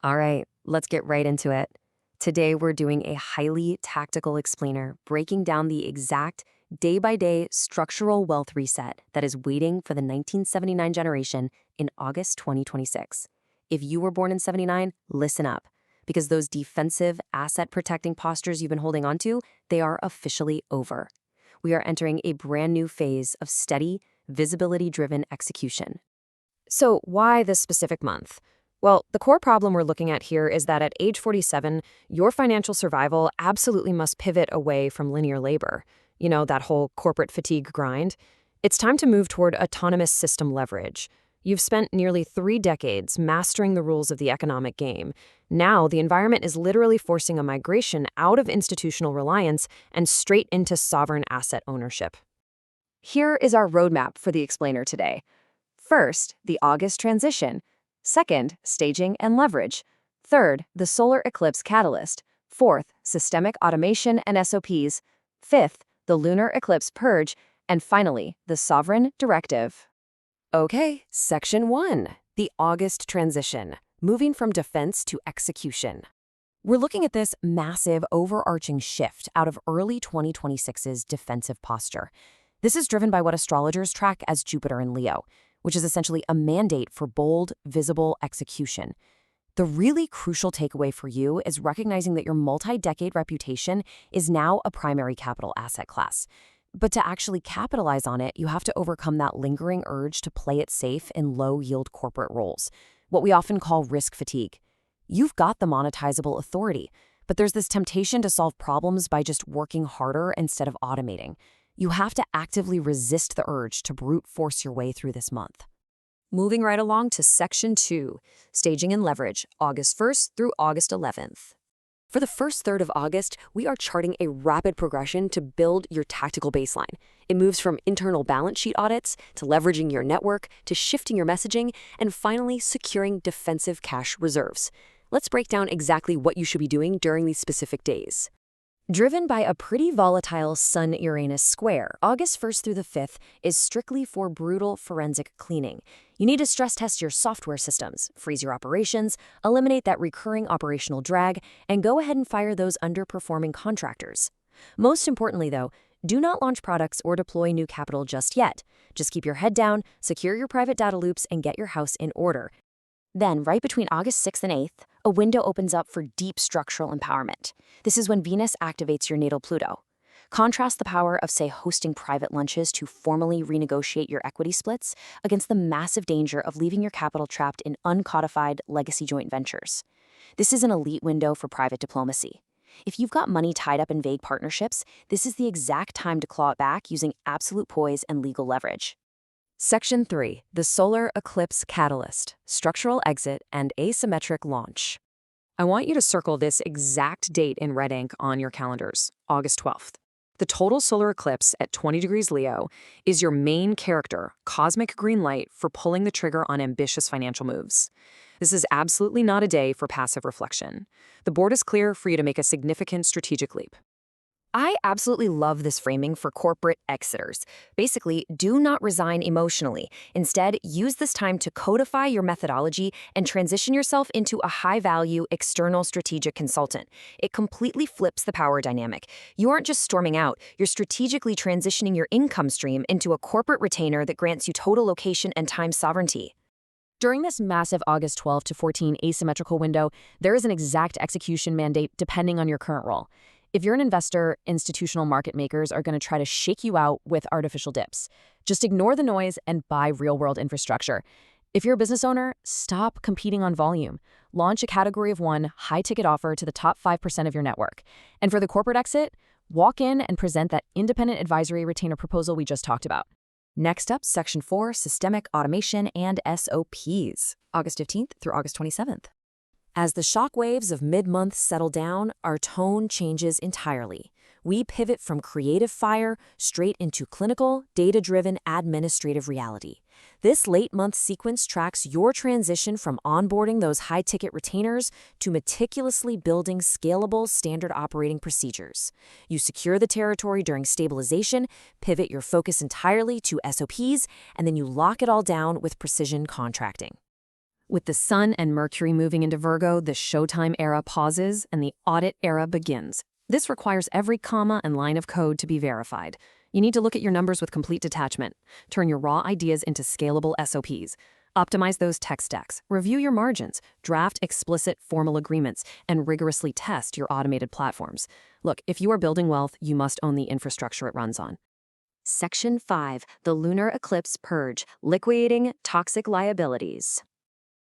All right, let's get right into it. Today, we're doing a highly tactical explainer, breaking down the exact day by day structural wealth reset that is waiting for the 1979 generation in August 2026. If you were born in 79, listen up, because those defensive, asset protecting postures you've been holding onto, they are officially over. We are entering a brand new phase of steady, visibility driven execution. So, why this specific month? Well, the core problem we're looking at here is that at age 47, your financial survival absolutely must pivot away from linear labor. You know, that whole corporate fatigue grind. It's time to move toward autonomous system leverage. You've spent nearly 3 decades mastering the rules of the economic game. Now, the environment is literally forcing a migration out of institutional reliance and straight into sovereign asset ownership. Here is our roadmap for the explainer today. First, the August transition. Second, staging and leverage. Third, the solar eclipse catalyst. Fourth, systemic automation and SOPs. Fifth, the lunar eclipse purge. And finally, the sovereign directive. Okay, section 1, the August transition, moving from defense to execution. We're looking at this massive overarching shift out of early 2026's defensive posture. This is driven by what astrologers track as Jupiter in Leo, which is essentially a mandate for bold, visible execution. The really crucial takeaway for you is recognizing that your multi-decade reputation is now a primary capital asset class. But to actually capitalize on it, you have to overcome that lingering urge to play it safe in low-yield corporate roles, what we often call risk fatigue. You've got the monetizable authority, but there's this temptation to solve problems by just working harder instead of automating. You have to actively resist the urge to brute force your way through this month. Moving right along to Section 2, Staging and Leverage, August 1st through August 11th. For the first third of August, we are charting a rapid progression to build your tactical baseline. It moves from internal balance sheet audits to leveraging your network to shifting your messaging and finally securing defensive cash reserves. Let's break down exactly what you should be doing during these specific days. Driven by a pretty volatile Sun-Uranus square, August 1st through the 5th is strictly for brutal forensic cleaning. You need to stress test your software systems, freeze your operations, eliminate that recurring operational drag, and go ahead and fire those underperforming contractors. Most importantly, though, do not launch products or deploy new capital just yet. Just keep your head down, secure your private data loops, and get your house in order. Then, right between August 6th and 8th, a window opens up for deep structural empowerment. This is when Venus activates your natal Pluto. Contrast the power of, say, hosting private lunches to formally renegotiate your equity splits against the massive danger of leaving your capital trapped in uncodified legacy joint ventures. This is an elite window for private diplomacy. If you've got money tied up in vague partnerships, this is the exact time to claw it back using absolute poise and legal leverage. Section 3, the solar eclipse catalyst, structural exit, and asymmetric launch. I want you to circle this exact date in red ink on your calendars, August 12th. The total solar eclipse at 20 degrees Leo is your main character, cosmic green light for pulling the trigger on ambitious financial moves. This is absolutely not a day for passive reflection. The board is clear for you to make a significant strategic leap. I absolutely love this framing for corporate exiters. Basically, do not resign emotionally. Instead, use this time to codify your methodology and transition yourself into a high-value external strategic consultant. It completely flips the power dynamic. You aren't just storming out, you're strategically transitioning your income stream into a corporate retainer that grants you total location and time sovereignty. During this massive August 12 to 14 asymmetrical window, there is an exact execution mandate depending on your current role. If you're an investor, institutional market makers are going to try to shake you out with artificial dips. Just ignore the noise and buy real-world infrastructure. If you're a business owner, stop competing on volume. Launch a category of 1 high-ticket offer to the top 5% of your network. And for the corporate exit, walk in and present that independent advisory retainer proposal we just talked about. Next up, Section 4, Systemic Automation and SOPs, August 15th through August 27th. As the shockwaves of mid-month settle down, our tone changes entirely. We pivot from creative fire straight into clinical, data-driven administrative reality. This late-month sequence tracks your transition from onboarding those high-ticket retainers to meticulously building scalable standard operating procedures. You secure the territory during stabilization, pivot your focus entirely to SOPs, and then you lock it all down with precision contracting. With the Sun and Mercury moving into Virgo, the showtime era pauses and the audit era begins. This requires every comma and line of code to be verified. You need to look at your numbers with complete detachment. Turn your raw ideas into scalable SOPs. Optimize those tech stacks, review your margins, draft explicit formal agreements, and rigorously test your automated platforms. Look, if you are building wealth, you must own the infrastructure it runs on. Section 5, the Lunar Eclipse Purge, Liquidating Toxic Liabilities.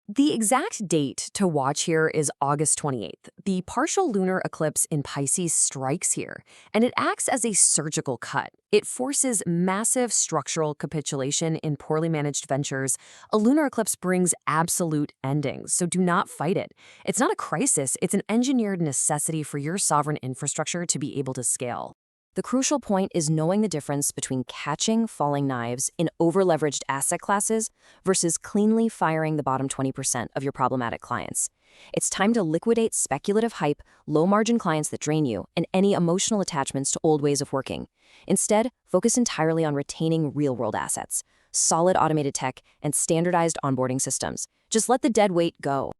The exact date to watch here is August 28th. The partial lunar eclipse in Pisces strikes here, and it acts as a surgical cut. It forces massive structural capitulation in poorly managed ventures. A lunar eclipse brings absolute endings, so do not fight it. It's not a crisis, it's an engineered necessity for your sovereign infrastructure to be able to scale. The crucial point is knowing the difference between catching falling knives in over-leveraged asset classes versus cleanly firing the bottom 20% of your problematic clients. It's time to liquidate speculative hype, low-margin clients that drain you, and any emotional attachments to old ways of working. Instead, focus entirely on retaining real-world assets, solid automated tech, and standardized onboarding systems. Just let the dead weight go.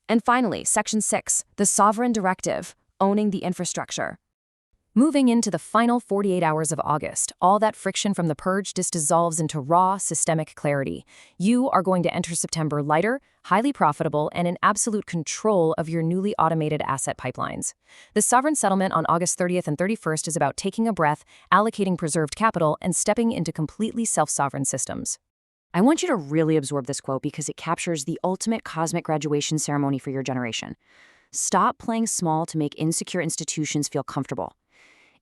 And finally, Section 6, the Sovereign Directive, owning the infrastructure. Moving into the final 48 hours of August, all that friction from the purge just dissolves into raw, systemic clarity. You are going to enter September lighter, highly profitable, and in absolute control of your newly automated asset pipelines. The sovereign settlement on August 30th and 31st is about taking a breath, allocating preserved capital, and stepping into completely self-sovereign systems. I want you to really absorb this quote because it captures the ultimate cosmic graduation ceremony for your generation. Stop playing small to make insecure institutions feel comfortable.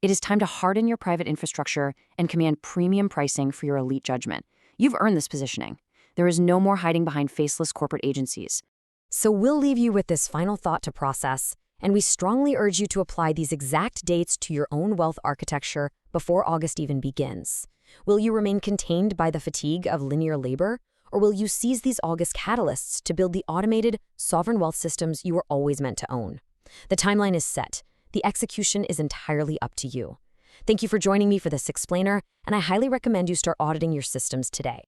It is time to harden your private infrastructure and command premium pricing for your elite judgment. You've earned this positioning. There is no more hiding behind faceless corporate agencies. So we'll leave you with this final thought to process, and we strongly urge you to apply these exact dates to your own wealth architecture before August even begins. Will you remain contained by the fatigue of linear labor, or will you seize these August catalysts to build the automated, sovereign wealth systems you were always meant to own? The timeline is set. The execution is entirely up to you. Thank you for joining me for this explainer, and I highly recommend you start auditing your systems today.